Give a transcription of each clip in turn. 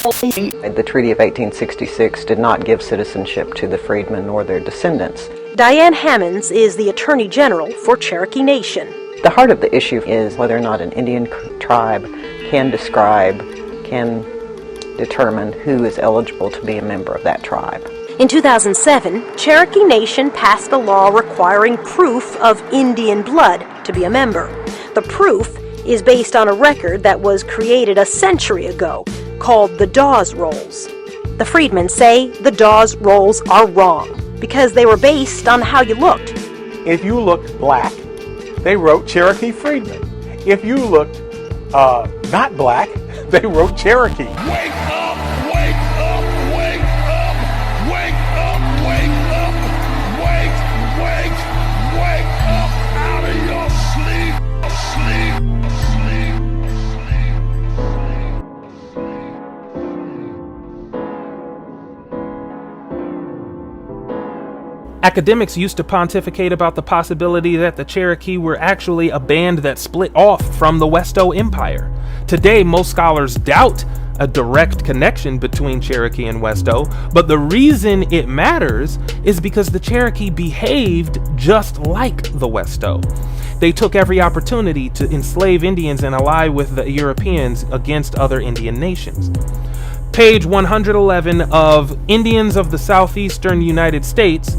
The Treaty of 1866 did not give citizenship to the freedmen nor their descendants. Diane Hammonds is the Attorney General for Cherokee Nation. The heart of the issue is whether or not an Indian tribe can determine who is eligible to be a member of that tribe. In 2007, Cherokee Nation passed a law requiring proof of Indian blood to be a member. The proof is based on a record that was created a century ago called the Dawes Rolls. The Freedmen say the Dawes Rolls are wrong because they were based on how you looked. If you looked black, they wrote Cherokee Freedmen. If you looked not black, they wrote Cherokee. Wake up, wake up, wake up, wake up, wake up, wake up out of your sleep, sleep. Academics used to pontificate about the possibility that the Cherokee were actually a band that split off from the Westo Empire. Today, most scholars doubt a direct connection between Cherokee and Westo, but the reason it matters is because the Cherokee behaved just like the Westo. They took every opportunity to enslave Indians and ally with the Europeans against other Indian nations. Page 111 of Indians of the Southeastern United States,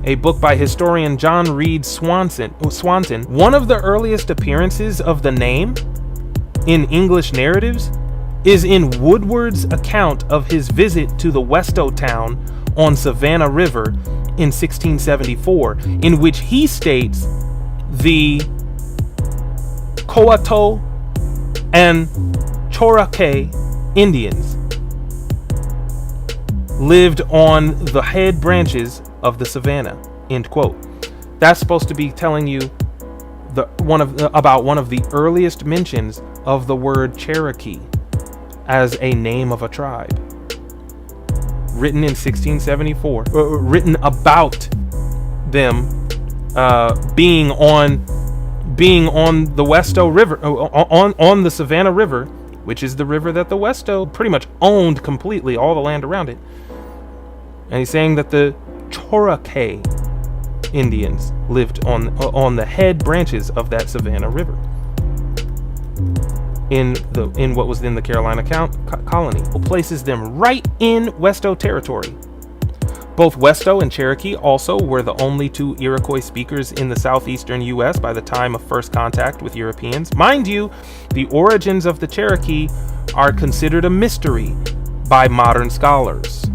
a book by historian John Reed Swanson, one of the earliest appearances of the name in English narratives is in Woodward's account of his visit to the Westo town on Savannah River in 1674, in which he states the Coato and Cherokee Indians lived on the head branches of the Savannah, end quote. That's supposed to be telling you about one of the earliest mentions of the word Cherokee as a name of a tribe. Written in 1674, written about them being on the Westo River, on the Savannah River, which is the river that the Westo pretty much owned completely, all the land around it. And he's saying that the Cherokee Indians lived on the head branches of that Savannah River in what was then the Carolina colony. It places them right in Westo territory. Both Westo and Cherokee also were the only two Iroquois speakers in the southeastern U.S. by the time of first contact with Europeans. Mind you, the origins of the Cherokee are considered a mystery by modern scholars.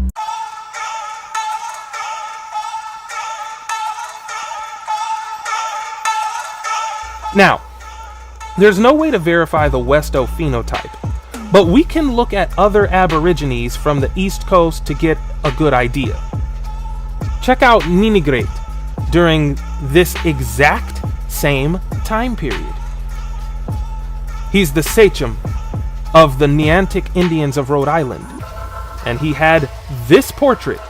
Now, there's no way to verify the Westo phenotype, but we can look at other Aborigines from the East Coast to get a good idea. Check out Ninigret during this exact same time period. He's the sachem of the Neantic Indians of Rhode Island, and he had this portrait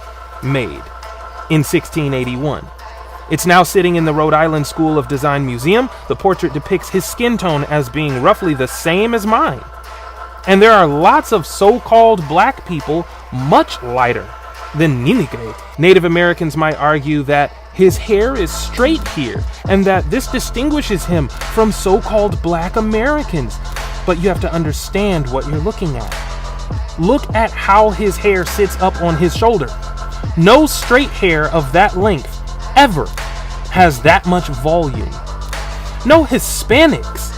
made in 1681. It's now sitting in the Rhode Island School of Design Museum. The portrait depicts his skin tone as being roughly the same as mine. And there are lots of so-called black people much lighter than Ninigret. Native Americans might argue that his hair is straight here and that this distinguishes him from so-called black Americans. But you have to understand what you're looking at. Look at how his hair sits up on his shoulder. No straight hair of that length ever has that much volume. No Hispanics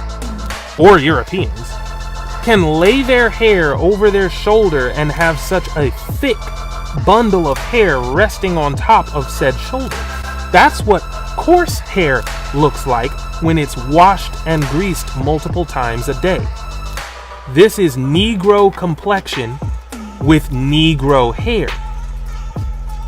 or Europeans can lay their hair over their shoulder and have such a thick bundle of hair resting on top of said shoulder. That's what coarse hair looks like when it's washed and greased multiple times a day. This is Negro complexion with Negro hair.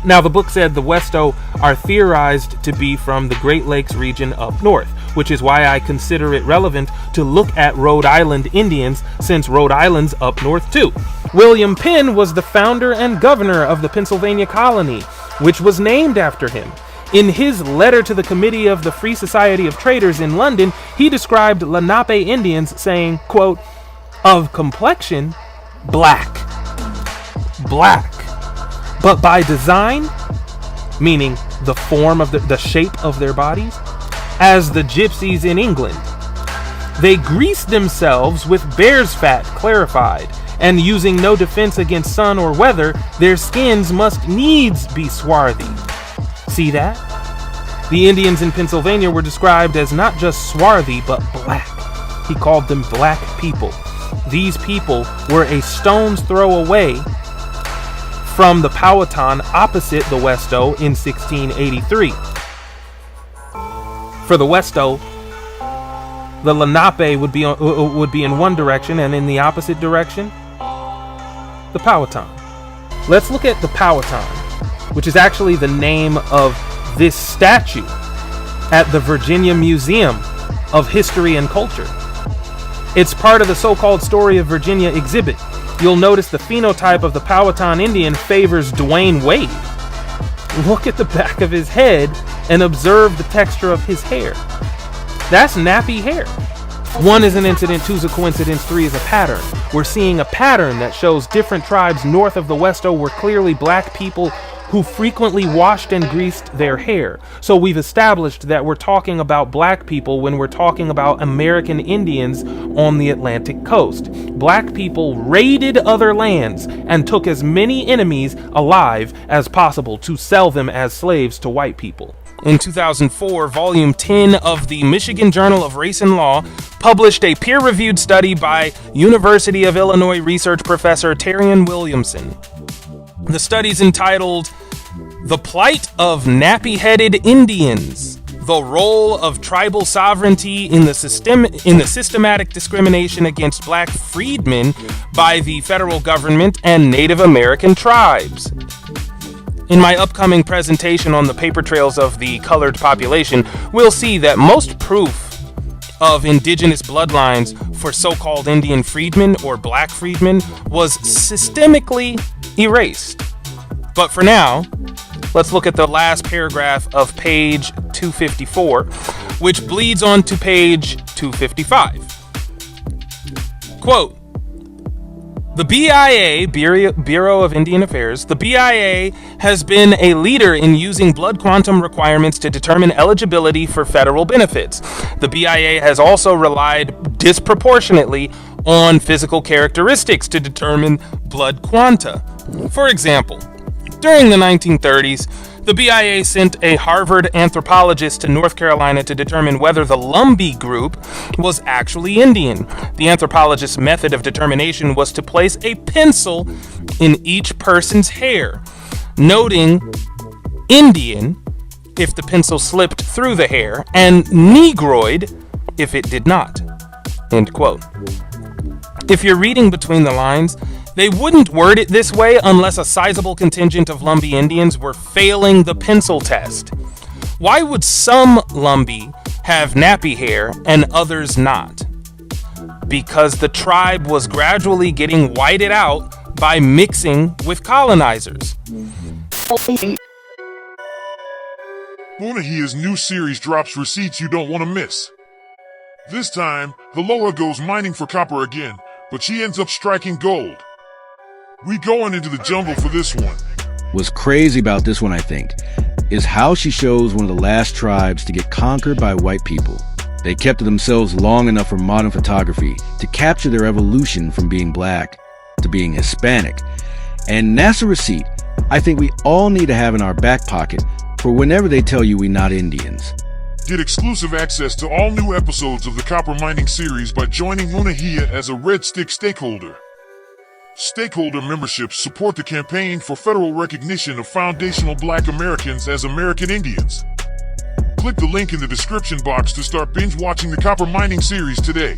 Now, the book said the Westo are theorized to be from the Great Lakes region up north, which is why I consider it relevant to look at Rhode Island Indians, since Rhode Island's up north too. William Penn was the founder and governor of the Pennsylvania colony, which was named after him. In his letter to the Committee of the Free Society of Traders in London, he described Lenape Indians saying, quote, "of complexion, black, black, but by design, meaning the form of the shape of their bodies, as the gypsies in England. They greased themselves with bear's fat clarified, and using no defense against sun or weather, their skins must needs be swarthy. See that? The Indians in Pennsylvania were described as not just swarthy, but black. He called them black people. These people were a stone's throw away from the Powhatan opposite the Westo in 1683. For the Westo, the Lenape would be in one direction, and in the opposite direction, the Powhatan. Let's look at the Powhatan, which is actually the name of this statue at the Virginia Museum of History and Culture. It's part of the so-called Story of Virginia exhibit. You'll notice the phenotype of the Powhatan Indian favors Dwayne Wade. Look at the back of his head and observe the texture of his hair. That's nappy hair. 1 is an incident, 2 is a coincidence, 3 is a pattern. We're seeing a pattern that shows different tribes north of the Westo were clearly black people who frequently washed and greased their hair. So we've established that we're talking about black people when we're talking about American Indians on the Atlantic coast. Black people raided other lands and took as many enemies alive as possible to sell them as slaves to white people. In 2004, Volume 10 of the Michigan Journal of Race and Law published a peer-reviewed study by University of Illinois research professor Terrian Williamson. The study's entitled "The Plight of Nappy-Headed Indians: The Role of Tribal Sovereignty in the Systematic Discrimination Against Black Freedmen by the Federal Government and Native American Tribes." In my upcoming presentation on the paper trails of the colored population, we'll see that most proof of indigenous bloodlines for so-called Indian freedmen or black freedmen was systemically erased. But for now, let's look at the last paragraph of page 254, which bleeds on to page 255. Quote, "The BIA, Bureau of Indian Affairs, the BIA has been a leader in using blood quantum requirements to determine eligibility for federal benefits. The BIA has also relied disproportionately on physical characteristics to determine blood quanta. For example, during the 1930s, the BIA sent a Harvard anthropologist to North Carolina to determine whether the Lumbee group was actually Indian. The anthropologist's method of determination was to place a pencil in each person's hair, noting Indian if the pencil slipped through the hair and Negroid if it did not." End quote. If you're reading between the lines, they wouldn't word it this way unless a sizable contingent of Lumbee Indians were failing the pencil test. Why would some Lumbee have nappy hair and others not? Because the tribe was gradually getting whited out by mixing with colonizers. Munahia's new series drops receipts you don't want to miss. This time, the Loa goes mining for copper again, but she ends up striking gold. We going into the jungle for this one. What's crazy about this one, I think, is how she shows one of the last tribes to get conquered by white people. They kept to themselves long enough for modern photography to capture their evolution from being black to being Hispanic. And that's a receipt I think we all need to have in our back pocket for whenever they tell you we're not Indians. Get exclusive access to all new episodes of the Copper Mining series by joining Munahia as a Red Stick stakeholder. Stakeholder memberships support the campaign for federal recognition of foundational Black Americans as American Indians. Click the link in the description box to start binge watching the Copper Mining series today.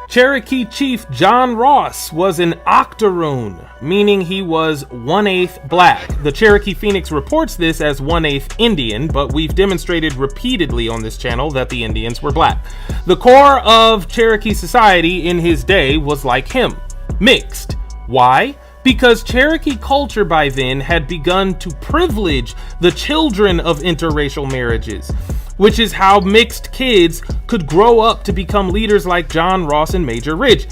Cherokee Chief John Ross was an octoroon, meaning he was 1/8 black. The Cherokee Phoenix reports this as 1/8 Indian, but we've demonstrated repeatedly on this channel that the Indians were black. The core of Cherokee society in his day was like him, mixed. Why? Because Cherokee culture by then had begun to privilege the children of interracial marriages, which is how mixed kids could grow up to become leaders like John Ross and Major Ridge.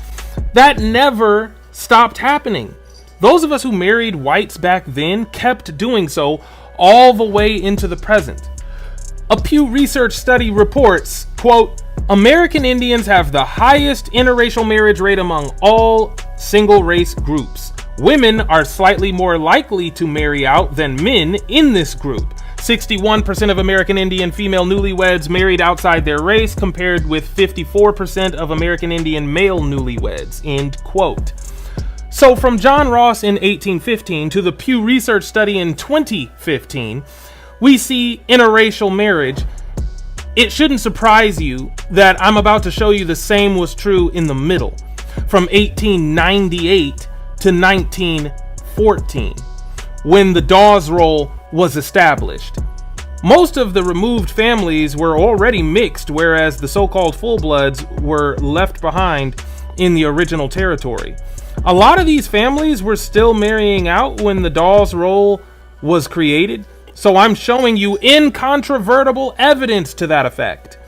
That never stopped happening. Those of us who married whites back then kept doing so all the way into the present. A Pew Research study reports, quote, American Indians have the highest interracial marriage rate among all single race groups. Women are slightly more likely to marry out than men in this group. 61% of American Indian female newlyweds married outside their race, compared with 54% of American Indian male newlyweds, end quote. So from John Ross in 1815 to the Pew Research study in 2015, we see interracial marriage. It shouldn't surprise you that I'm about to show you the same was true in the middle, from 1898 to 1914, when the Dawes Roll was established. Most of the removed families were already mixed, whereas the so-called full-bloods were left behind in the original territory. A lot of these families were still marrying out when the Dawes Roll was created, so I'm showing you incontrovertible evidence to that effect.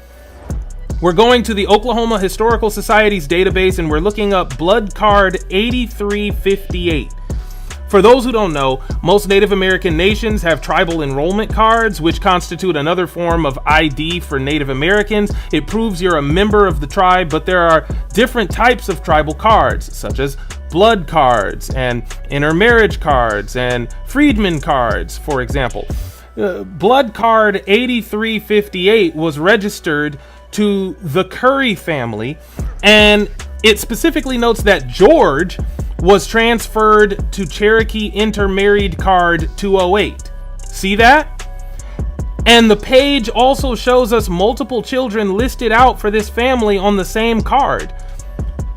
We're going to the Oklahoma Historical Society's database and we're looking up Blood Card 8358. For those who don't know, most Native American nations have tribal enrollment cards, which constitute another form of ID for Native Americans. It proves you're a member of the tribe, but there are different types of tribal cards, such as blood cards and intermarriage cards and freedmen cards, for example. Blood Card 8358 was registered to the Curry family, and it specifically notes that George was transferred to Cherokee Intermarried Card 208. See that? And the page also shows us multiple children listed out for this family on the same card.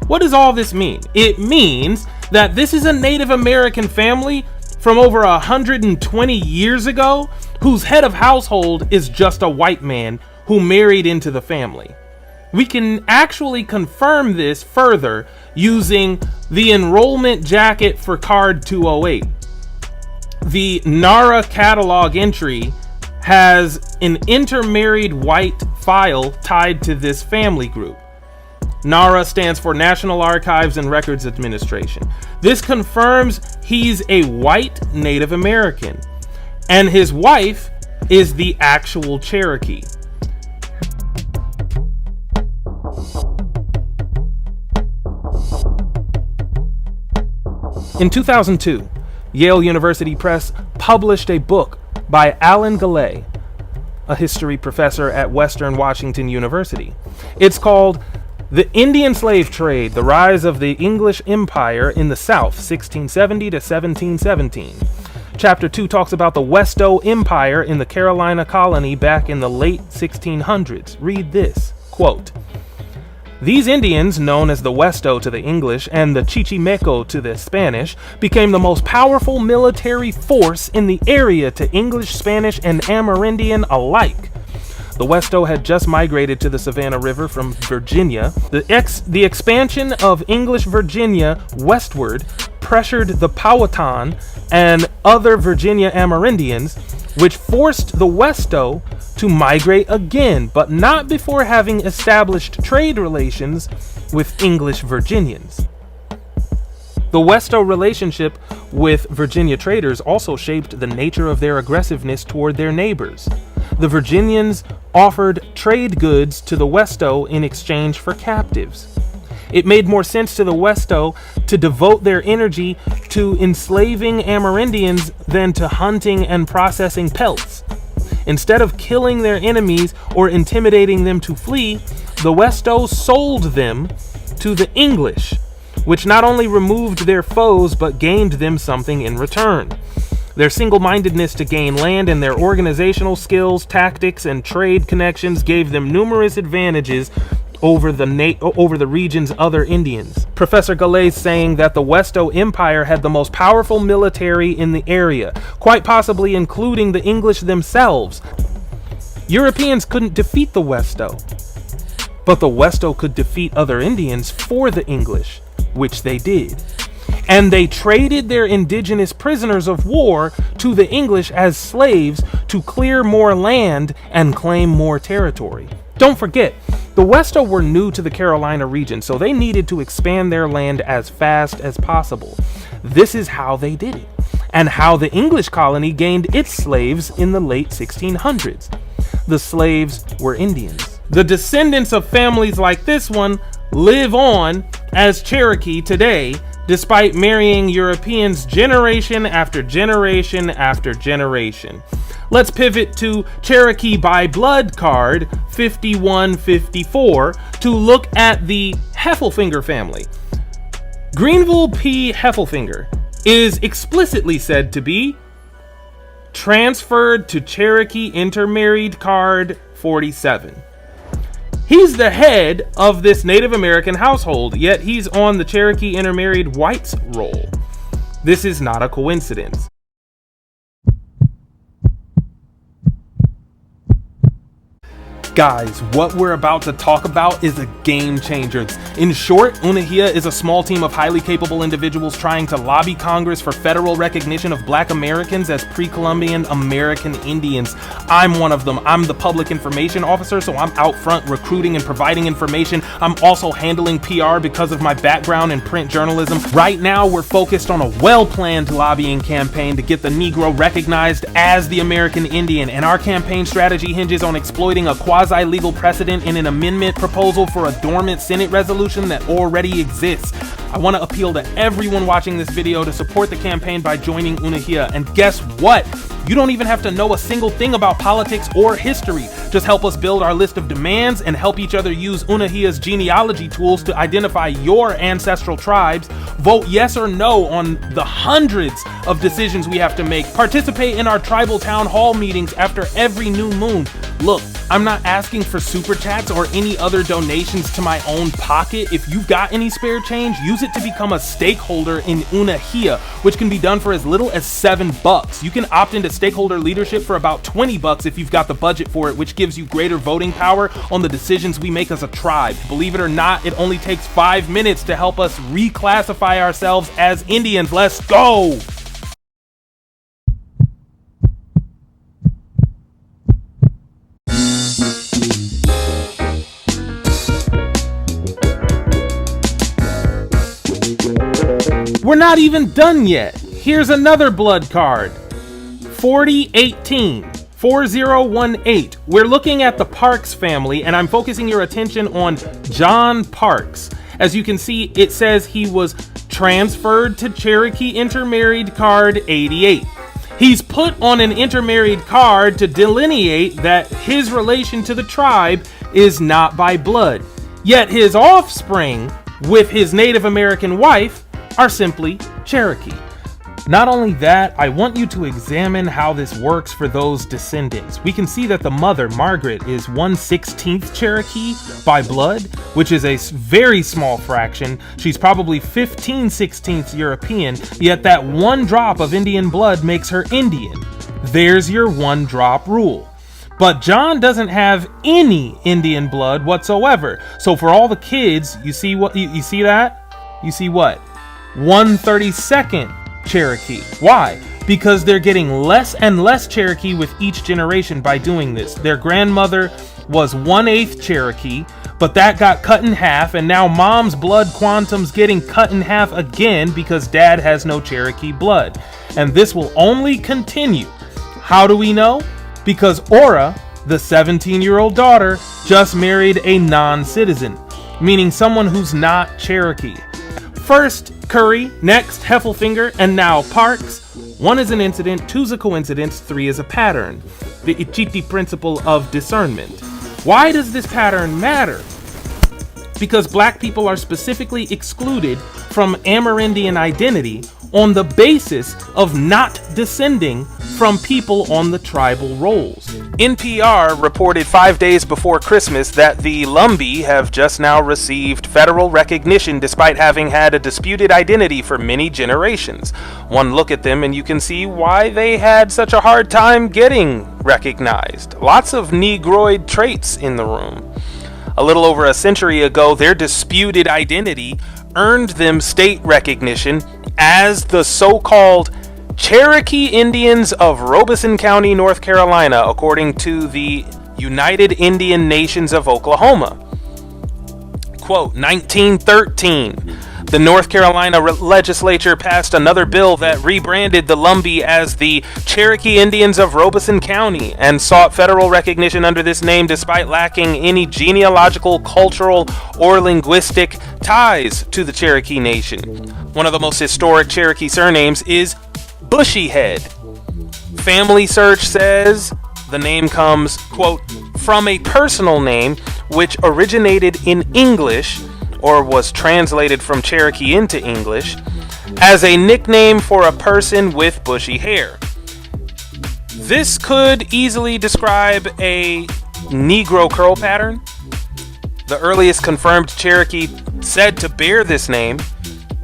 What does all this mean? It means that this is a Native American family from over 120 years ago whose head of household is just a white man who married into the family. We can actually confirm this further using the enrollment jacket for card 208. The NARA catalog entry has an intermarried white file tied to this family group. NARA stands for National Archives and Records Administration. This confirms he's a white Native American, and his wife is the actual Cherokee. In 2002, Yale University Press published a book by Alan Gallay, a history professor at Western Washington University. It's called The Indian Slave Trade, The Rise of the English Empire in the South, 1670 to 1717. Chapter 2 talks about the Westo Empire in the Carolina colony back in the late 1600s. Read this, quote, These Indians, known as the Westo to the English and the Chichimeco to the Spanish, became the most powerful military force in the area to English, Spanish, and Amerindian alike. The Westo had just migrated to the Savannah River from Virginia. The expansion of English Virginia westward pressured the Powhatan and other Virginia Amerindians, which forced the Westo to migrate again, but not before having established trade relations with English Virginians. The Westo relationship with Virginia traders also shaped the nature of their aggressiveness toward their neighbors. The Virginians offered trade goods to the Westo in exchange for captives. It made more sense to the Westo to devote their energy to enslaving Amerindians than to hunting and processing pelts. Instead of killing their enemies or intimidating them to flee, the Westo sold them to the English, which not only removed their foes but gained them something in return. Their single-mindedness to gain land and their organizational skills, tactics, and trade connections gave them numerous advantages over the region's other Indians. Professor Galais saying that the Westo Empire had the most powerful military in the area, quite possibly including the English themselves. Europeans couldn't defeat the Westo, but the Westo could defeat other Indians for the English, which they did. And they traded their indigenous prisoners of war to the English as slaves to clear more land and claim more territory. Don't forget, the Westo were new to the Carolina region, so they needed to expand their land as fast as possible. This is how they did it, and how the English colony gained its slaves in the late 1600s. The slaves were Indians. The descendants of families like this one live on as Cherokee today, despite marrying Europeans generation after generation after generation. Let's pivot to Cherokee by blood card 5154 to look at the Heffelfinger family. Greenville P. Heffelfinger is explicitly said to be transferred to Cherokee intermarried card 47. He's the head of this Native American household, yet he's on the Cherokee intermarried whites roll. This is not a coincidence. Guys, what we're about to talk about is a game changer. In short, Unahia is a small team of highly capable individuals trying to lobby Congress for federal recognition of Black Americans as pre-Columbian American Indians. I'm one of them. I'm the public information officer, so I'm out front recruiting and providing information. I'm also handling PR because of my background in print journalism. Right now, we're focused on a well-planned lobbying campaign to get the Negro recognized as the American Indian, and our campaign strategy hinges on exploiting a quasi-legal precedent in an amendment proposal for a dormant Senate resolution that already exists. I want to appeal to everyone watching this video to support the campaign by joining Unahia. And guess what? You don't even have to know a single thing about politics or history. Just help us build our list of demands and help each other use Unahia's genealogy tools to identify your ancestral tribes. Vote yes or no on the hundreds of decisions we have to make. Participate in our tribal town hall meetings after every new moon. Look, I'm not asking for super chats or any other donations to my own pocket. If you've got any spare change, use it to become a stakeholder in Unahia, which can be done for as little as $7. You can opt into stakeholder leadership for about $20 if you've got the budget for it, which gives you greater voting power on the decisions we make as a tribe. Believe it or not, it only takes 5 minutes to help us reclassify ourselves as Indians. Let's go! We're not even done yet. Here's another blood card. 4018. We're looking at the Parks family, and I'm focusing your attention on John Parks. As you can see, it says he was transferred to Cherokee intermarried card 88. He's put on an intermarried card to delineate that his relation to the tribe is not by blood. Yet his offspring with his Native American wife are simply Cherokee. Not only that, I want you to examine how this works for those descendants. We can see that the mother, Margaret, is 1/16 Cherokee by blood, which is a very small fraction. She's probably 15/16 European, yet that one drop of Indian blood makes her Indian. There's your one drop rule. But John doesn't have any Indian blood whatsoever. So for all the kids, you see what you see that? You see what? 1/32 Cherokee. Why? Because they're getting less and less Cherokee with each generation by doing this. Their grandmother was 1/8 Cherokee, but that got cut in half, and now mom's blood quantum's getting cut in half again because dad has no Cherokee blood. And this will only continue. How do we know? Because Aura, the 17-year-old daughter, just married a non-citizen, meaning someone who's not Cherokee. First Curry, next Heffelfinger, and now Parks. 1 is an incident, 2 is a coincidence, 3 is a pattern. The Ichiti principle of discernment. Why does this pattern matter? Because black people are specifically excluded from Amerindian identity, on the basis of not descending from people on the tribal rolls. NPR reported 5 days before Christmas that the Lumbee have just now received federal recognition despite having had a disputed identity for many generations. One look at them and you can see why they had such a hard time getting recognized. Lots of Negroid traits in the room. A little over a century ago, their disputed identity earned them state recognition as the so-called Cherokee Indians of Robeson County, North Carolina, according to the United Indian Nations of Oklahoma. Quote, 1913, the North Carolina legislature passed another bill that rebranded the Lumbee as the Cherokee Indians of Robeson County and sought federal recognition under this name despite lacking any genealogical, cultural, or linguistic ties to the Cherokee Nation. One of the most historic Cherokee surnames is Bushyhead. Family Search says the name comes, quote, from a personal name which originated in English or was translated from Cherokee into English as a nickname for a person with bushy hair. This could easily describe a Negro curl pattern. The earliest confirmed Cherokee said to bear this name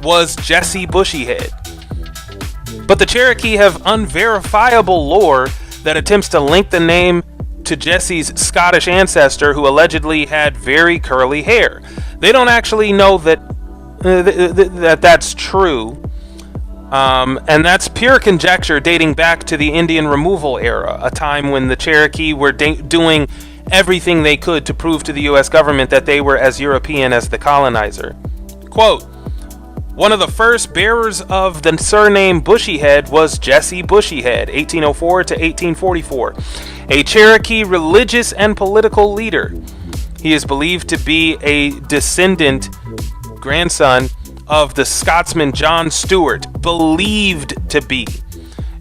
was Jesse Bushyhead. But the Cherokee have unverifiable lore that attempts to link the name to Jesse's Scottish ancestor who allegedly had very curly hair. They don't actually know that that's true, and that's pure conjecture dating back to the Indian removal era, a time when the Cherokee were doing everything they could to prove to the U.S. government that they were as European as the colonizer. Quote, one of the first bearers of the surname Bushyhead was Jesse Bushyhead, 1804 to 1844, a Cherokee religious and political leader. He is believed to be a grandson of the Scotsman John Stuart, believed to be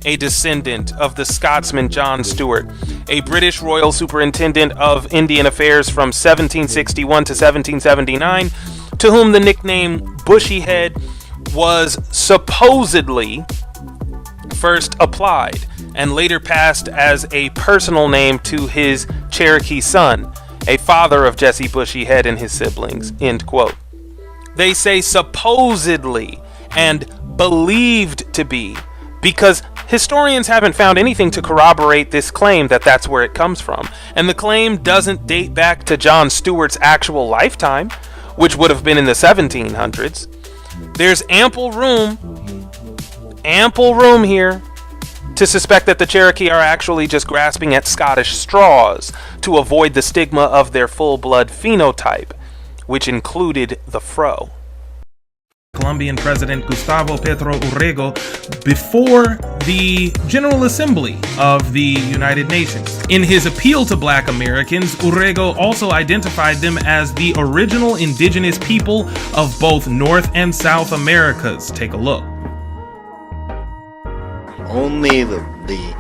a descendant of the Scotsman John Stuart, a British royal superintendent of Indian affairs from 1761 to 1779, to whom the nickname Bushyhead was supposedly first applied and later passed as a personal name to his Cherokee son, a father of Jesse Bushyhead and his siblings, end quote. They say supposedly and believed to be because historians haven't found anything to corroborate this claim that that's where it comes from. And the claim doesn't date back to John Stuart's actual lifetime, which would have been in the 1700s. There's ample room here to suspect that the Cherokee are actually just grasping at Scottish straws to avoid the stigma of their full-blood phenotype, which included the fro. Colombian President Gustavo Petro Urrego before the General Assembly of the United Nations. In his appeal to Black Americans, Urrego also identified them as the original indigenous people of both North and South Americas. Take a look. Only the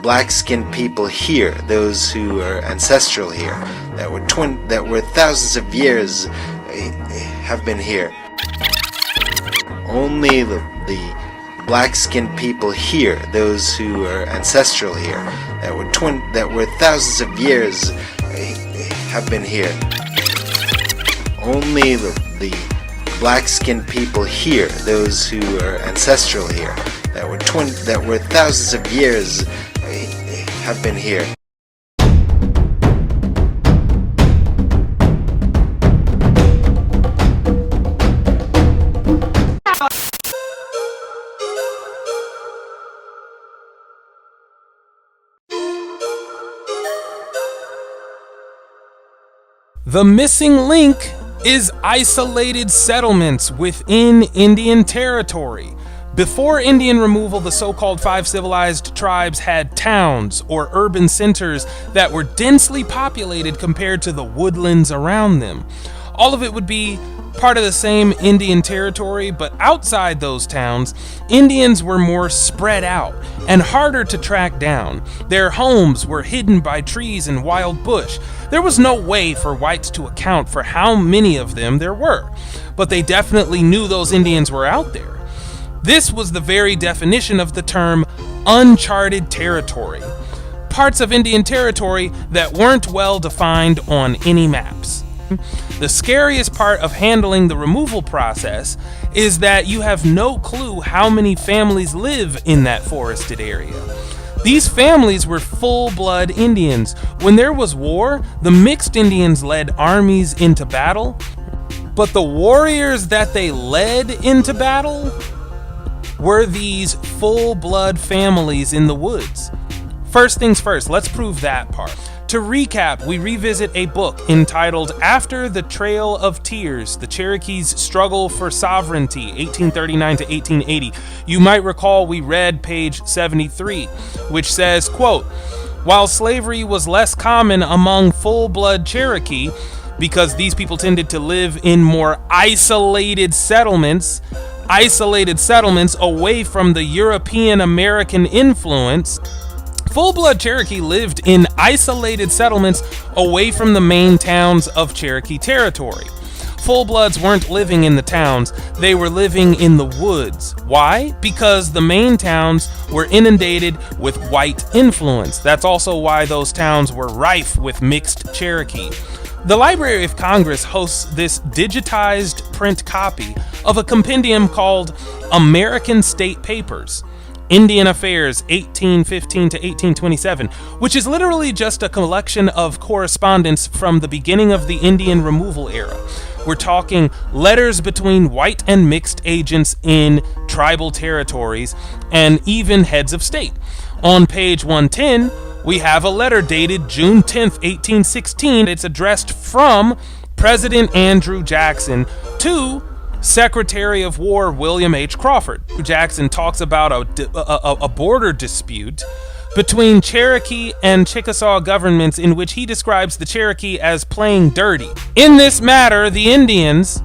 black-skinned people here, those who are ancestral here, that were thousands of years, have been here. Only the black-skinned people here, those who are ancestral here, that were thousands of years, have been here. Only the black-skinned people here, those who are ancestral here, that were thousands of years, have been here. The missing link is isolated settlements within Indian territory. Before Indian removal, the so-called 5 civilized tribes had towns or urban centers that were densely populated compared to the woodlands around them. All of it would be part of the same Indian territory, but outside those towns, Indians were more spread out and harder to track down. Their homes were hidden by trees and wild bush. There was no way for whites to account for how many of them there were, but they definitely knew those Indians were out there. This was the very definition of the term uncharted territory. Parts of Indian Territory that weren't well defined on any maps. The scariest part of handling the removal process is that you have no clue how many families live in that forested area. These families were full-blood Indians. When there was war, the mixed Indians led armies into battle, but the warriors that they led into battle were these full-blood families in the woods. First things first, let's prove that part. To recap, we revisit a book entitled After the Trail of Tears, The Cherokees' Struggle for Sovereignty, 1839 to 1880. You might recall we read page 73, which says, quote, "While slavery was less common among full-blood Cherokee, because these people tended to live in more isolated settlements away from the European American influence, full-blood Cherokee lived in isolated settlements away from the main towns of Cherokee territory. Full-bloods weren't living in the towns, they were living in the woods. Why? Because the main towns were inundated with white influence. That's also why those towns were rife with mixed Cherokee. The Library of Congress hosts this digitized print copy of a compendium called American State Papers, Indian Affairs 1815 to 1827, which is literally just a collection of correspondence from the beginning of the Indian removal era. We're talking letters between white and mixed agents in tribal territories and even heads of state. On page 110, we have a letter dated June 10th, 1816. It's addressed from President Andrew Jackson to Secretary of War William H. Crawford. Jackson talks about a border dispute between Cherokee and Chickasaw governments in which he describes the Cherokee as playing dirty. In this matter, the Indians,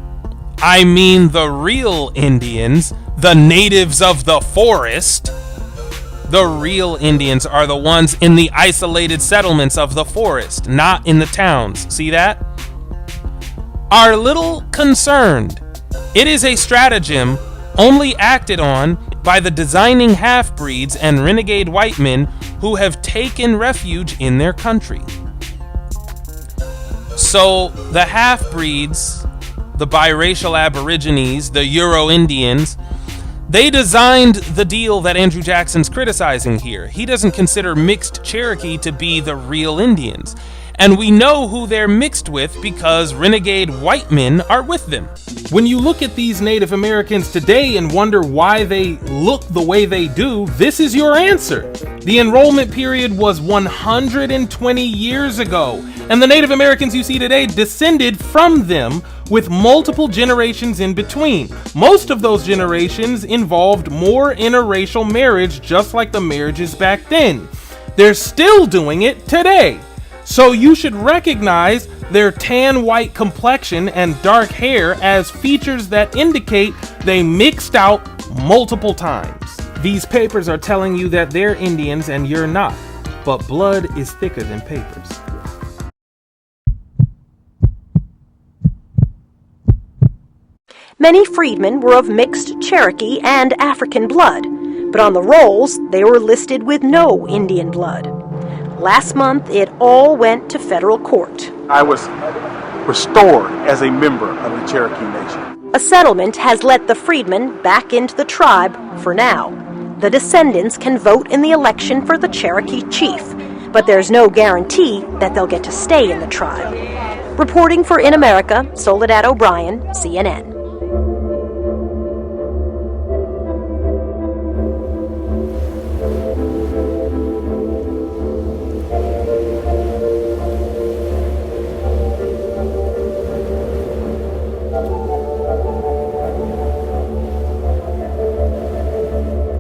I mean the real Indians, the natives of the forest, the real Indians are the ones in the isolated settlements of the forest, not in the towns. See that? Are little concerned. It is a stratagem only acted on by the designing half-breeds and renegade white men who have taken refuge in their country. So the half-breeds, the biracial aborigines, the Euro-Indians, they designed the deal that Andrew Jackson's criticizing here. He doesn't consider mixed Cherokee to be the real Indians. And we know who they're mixed with because renegade white men are with them. When you look at these Native Americans today and wonder why they look the way they do, this is your answer. The enrollment period was 120 years ago, and the Native Americans you see today descended from them with multiple generations in between. Most of those generations involved more interracial marriage, just like the marriages back then. They're still doing it today. So you should recognize their tan white complexion and dark hair as features that indicate they mixed out multiple times. These papers are telling you that they're Indians and you're not, but blood is thicker than papers. Many freedmen were of mixed Cherokee and African blood, but on the rolls they were listed with no Indian blood. Last month, it all went to federal court. I was restored as a member of the Cherokee Nation. A settlement has let the freedmen back into the tribe for now. The descendants can vote in the election for the Cherokee chief, but there's no guarantee that they'll get to stay in the tribe. Reporting for In America, Soledad O'Brien, CNN.